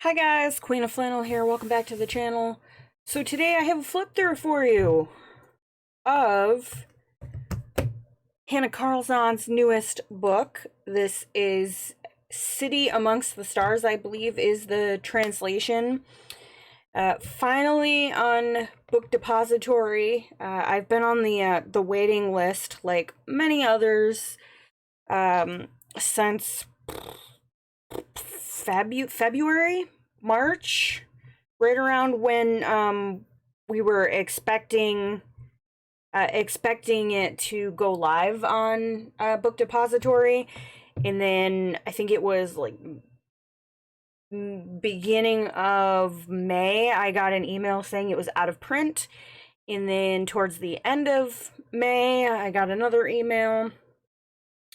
Hi guys, Queen of Flannel here. Welcome back to the channel. So today I have a flip through for you of Hanna Karlzon's newest book. This is City Amongst the Stars, I believe is the translation. Finally on Book Depository. I've been on the waiting list like many others since February, March, right around when we were expecting it to go live on Book Depository, and then I think it was like beginning of May I got an email saying it was out of print, and then towards the end of May I got another email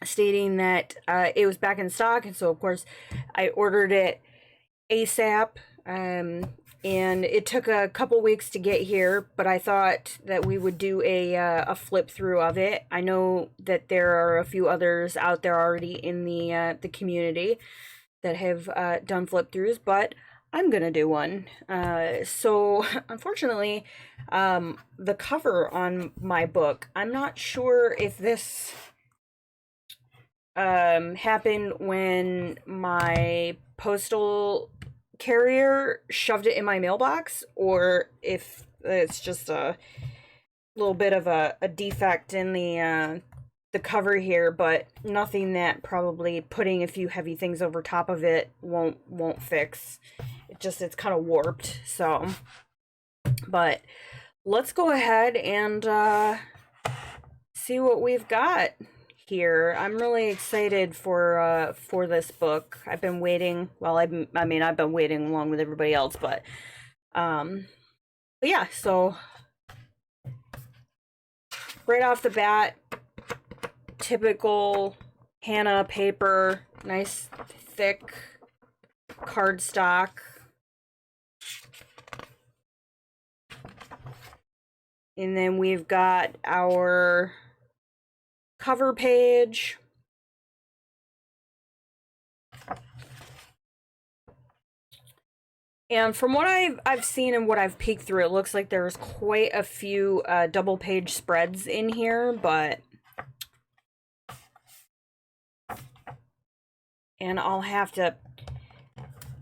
stating that it was back in stock, and so of course I ordered it ASAP, and it took a couple weeks to get here, but I thought that we would do a flip through of it. I know that there are a few others out there already in the community that have done flip throughs, but I'm gonna do one. So unfortunately, the cover on my book, I'm not sure if this happened when my postal carrier shoved it in my mailbox, or if it's just a little bit of a defect in the cover here, but nothing that probably putting a few heavy things over top of it won't fix. It's kind of warped. So, but let's go ahead and see what we've got here. I'm really excited for this book. I've been waiting. Well, I've been waiting along with everybody else, but yeah. So right off the bat, typical Hanna paper, nice thick cardstock. And then we've got our cover page. And from what I've seen and what I've peeked through, it looks like there's quite a few double page spreads in here, but and I'll have to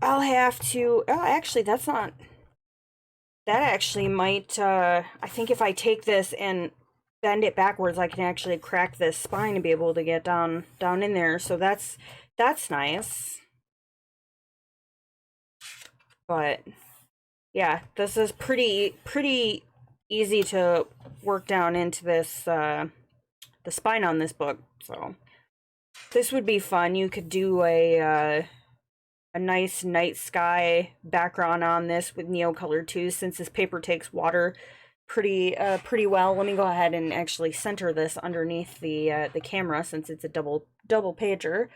oh, actually that's not, that actually might I think if I take this and bend it backwards, I can actually crack this spine and be able to get down in there. So that's nice. But yeah, this is pretty easy to work down into this the spine on this book. So this would be fun. You could do a nice night sky background on this with Neocolor too, since this paper takes water pretty well. Let me go ahead and actually center this underneath the camera, since it's a double pager.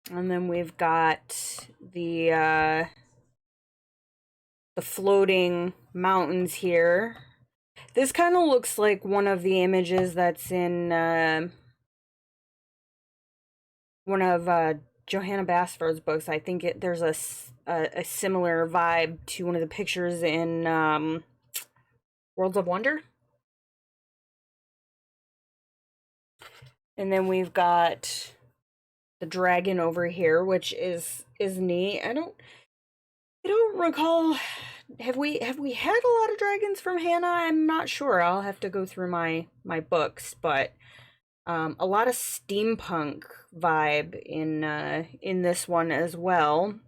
And then we've got the floating mountains here. This kind of looks like one of the images that's in one of Johanna Basford's books. I think there's a similar vibe to one of the pictures in Worlds of Wonder. And then we've got the dragon over here, which is neat. I don't recall, have we had a lot of dragons from Hanna? I'm not sure. I'll have to go through my books, but a lot of steampunk vibe in this one as well.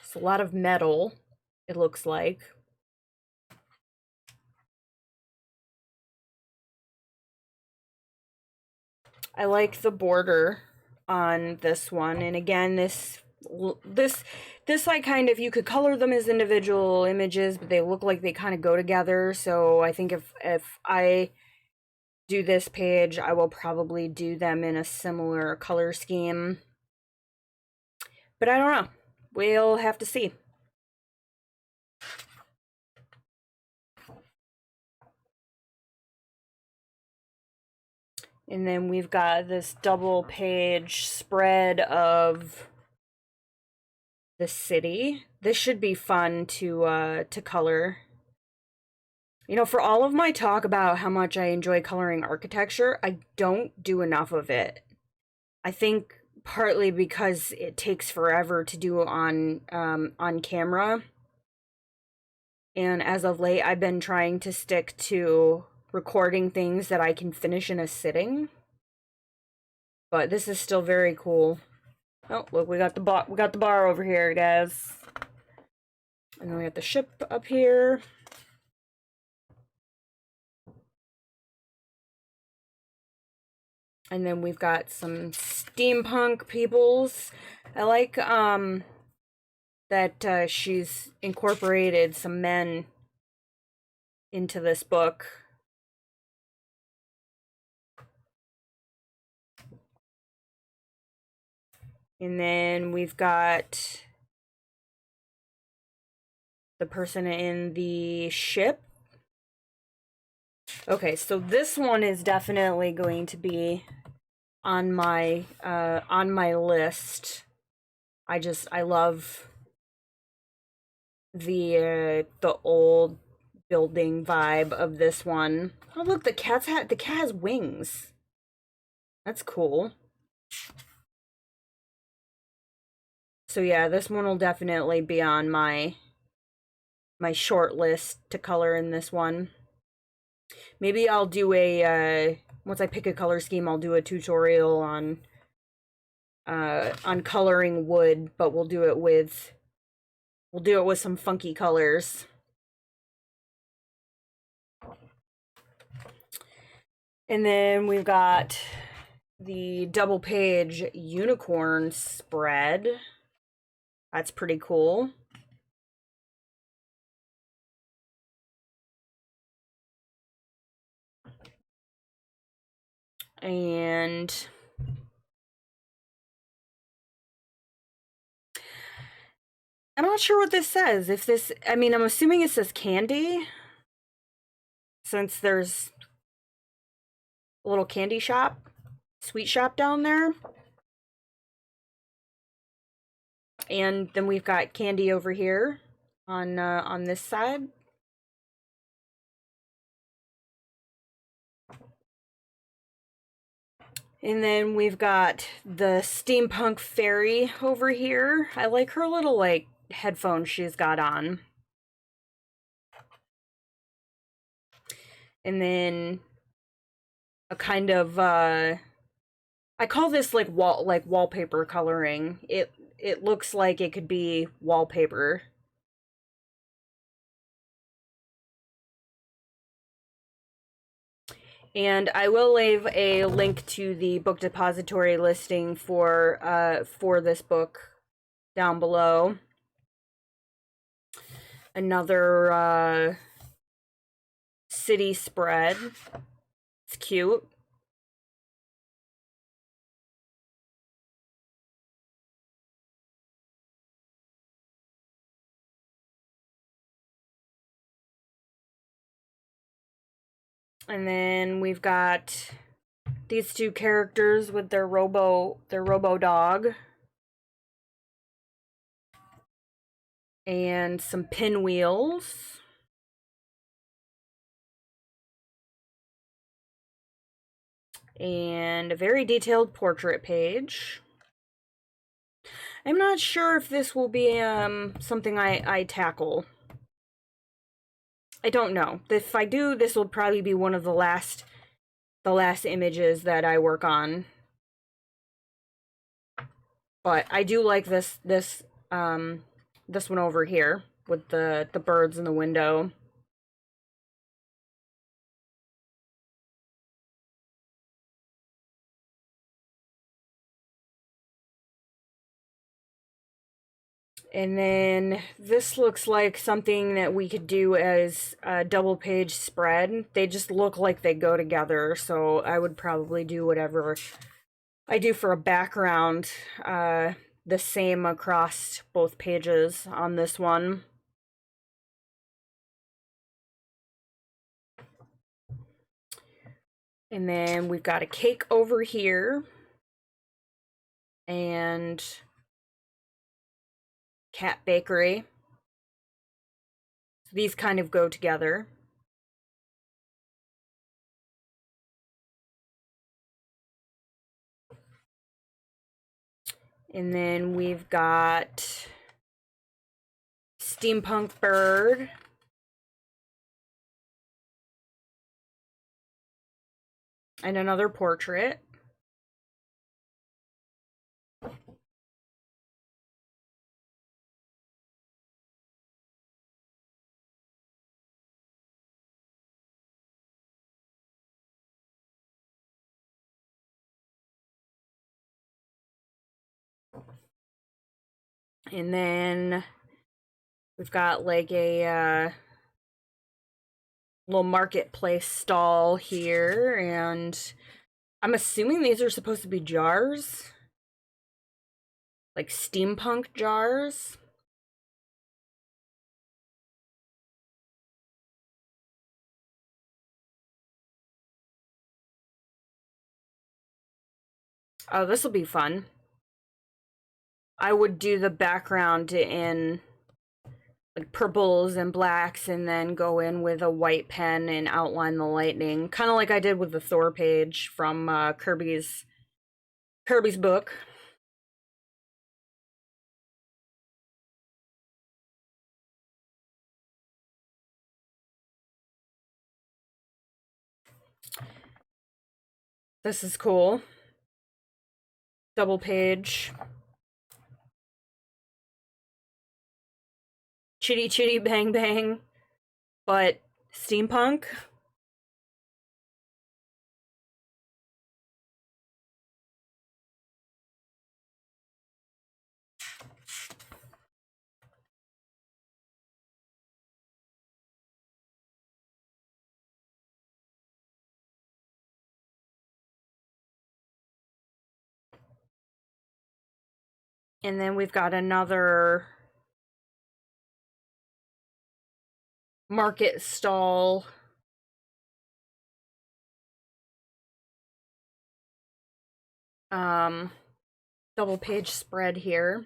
It's a lot of metal, it looks like. I like the border on this one, and again, this I kind of, you could color them as individual images, but they look like they kind of go together. So I think if I do this page, I will probably do them in a similar color scheme. But I don't know. We'll have to see. And then we've got this double page spread of the city. This should be fun to color. You know, for all of my talk about how much I enjoy coloring architecture, I don't do enough of it. I think partly because it takes forever to do on camera. And as of late, I've been trying to stick to recording things that I can finish in a sitting. But this is still very cool. Oh, look, we got the bar over here, guys. And then we got the ship up here. And then we've got some steampunk peoples. I like that she's incorporated some men into this book. And then we've got the person in the ship. Okay, so this one is definitely going to be on my list. I love the old building vibe of this one. Oh look, the cat has wings. That's cool. So yeah, this one will definitely be on my short list to color in this one. Maybe I'll do a once I pick a color scheme, I'll do a tutorial on coloring wood, but we'll do it with some funky colors. And then we've got the double page unicorn spread. That's pretty cool. And I'm not sure what this says. If this, I mean, I'm assuming it says candy, since there's a little candy shop, sweet shop down there. And then we've got candy over here on this side. And then we've got the steampunk fairy over here. I like her little, like, headphones she's got on. And then a kind of, I call this, like, wallpaper coloring. It looks like it could be wallpaper. And I will leave a link to the book depository listing for this book down below. Another city spread. It's cute. And then we've got these two characters with their robo dog. And some pinwheels. And a very detailed portrait page. I'm not sure if this will be something I tackle. I don't know. If I do, this will probably be one of the last images that I work on. But I do like this one over here with the birds in the window. And then this looks like something that we could do as a double page spread. They just look like they go together, so I would probably do whatever I do for a background, the same across both pages on this one. And then we've got a cake over here. And Cat Bakery. So these kind of go together. And then we've got Steampunk Bird. And another portrait. And then we've got like a little marketplace stall here, and I'm assuming these are supposed to be jars, like steampunk jars. Oh, this will be fun. I would do the background in like purples and blacks, and then go in with a white pen and outline the lightning, kind of like I did with the Thor page from Kirby's book. This is cool. Double page. Chitty Chitty Bang Bang, but steampunk. And then we've got another market stall. Double page spread here.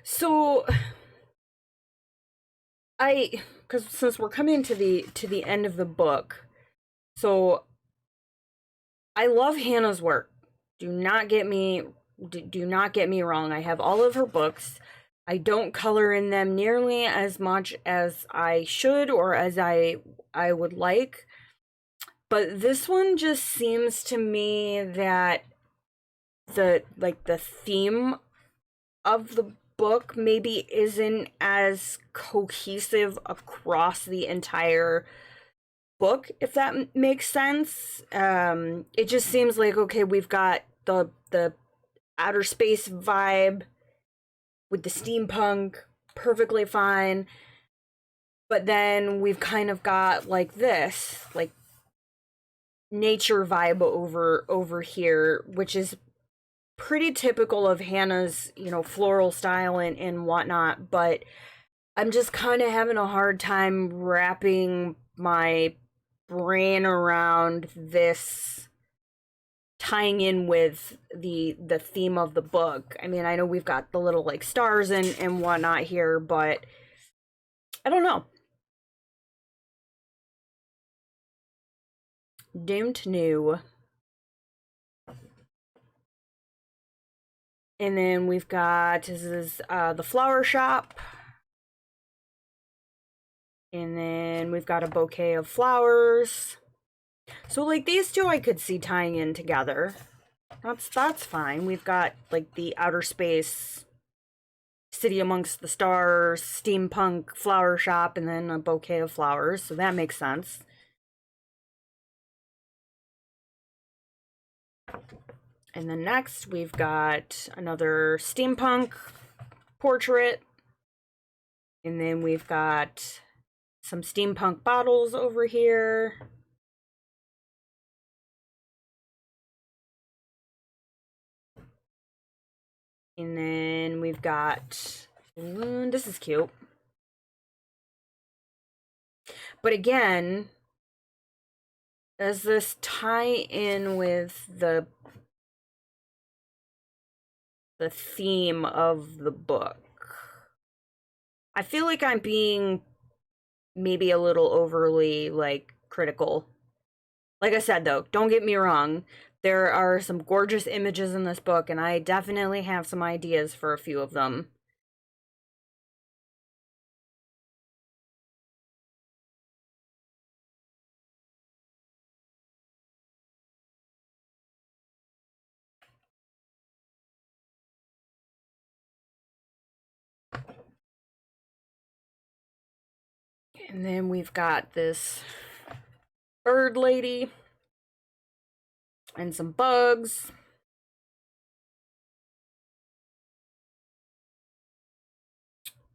So because since we're coming to the end of the book, so I love Hannah's work. Do not get me wrong. I have all of her books. I don't color in them nearly as much as I should or as I would like. But this one just seems to me that the theme of the book maybe isn't as cohesive across the entire book, if that makes sense. It just seems like, okay, we've got the outer space vibe with the steampunk, perfectly fine, but then we've kind of got like this, like nature vibe over here, which is pretty typical of Hannah's, floral style and whatnot, but I'm just kind of having a hard time wrapping my brain around this tying in with the theme of the book. I mean, I know we've got the little like stars and whatnot here, but I don't know. Don't know. And then we've got, this is the flower shop. And then we've got a bouquet of flowers. So like these two I could see tying in together. That's fine. We've got like the outer space, city amongst the stars, steampunk flower shop, and then a bouquet of flowers. So that makes sense. And then next we've got another steampunk portrait. And then we've got some steampunk bottles over here. And then we've got, this is cute. But again, does this tie in with the theme of the book? I feel like I'm being maybe a little overly, like, critical. Like I said, though, don't get me wrong. There are some gorgeous images in this book, and I definitely have some ideas for a few of them. And then we've got this bird lady and some bugs.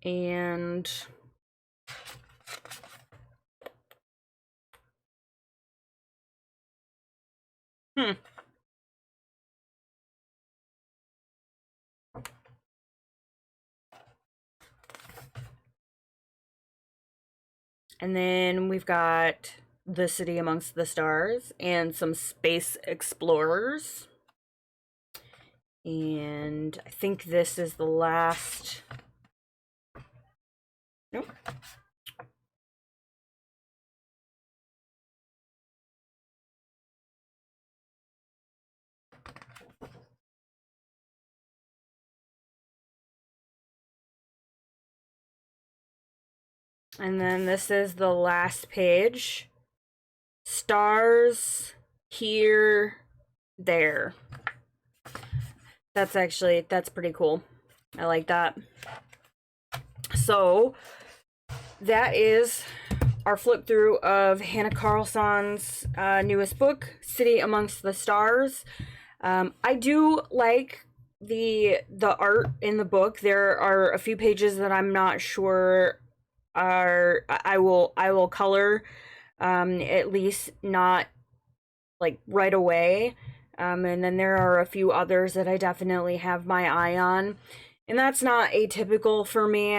And and then we've got the city amongst the stars and some space explorers. And I think this is the last. Nope. And then this is the last page. Stars here, there. That's pretty cool. I like that. So that is our flip through of Hanna Karlzon's newest book, City Amongst the Stars. I do like the art in the book. There are a few pages that I'm not sure I will color, at least not like right away. And then there are a few others that I definitely have my eye on, and that's not atypical for me.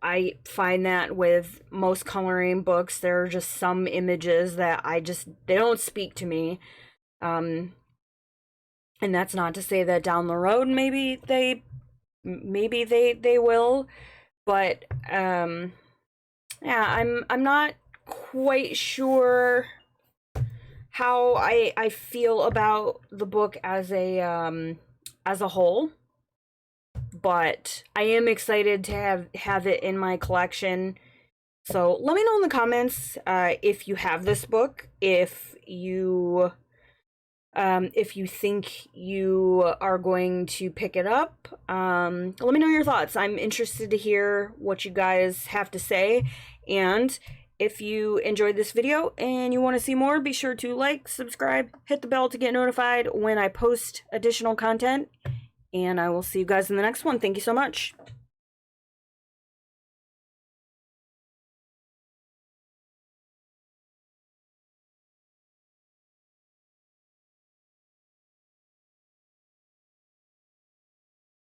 I find that with most coloring books, there are just some images that they don't speak to me. And that's not to say that down the road maybe they will, but yeah, I'm not quite sure how I feel about the book as a whole, but I am excited to have it in my collection. So let me know in the comments if you have this book, if you think you are going to pick it up. Let me know your thoughts. I'm interested to hear what you guys have to say. And if you enjoyed this video and you want to see more, be sure to like, subscribe, hit the bell to get notified when I post additional content. And I will see you guys in the next one. Thank you so much.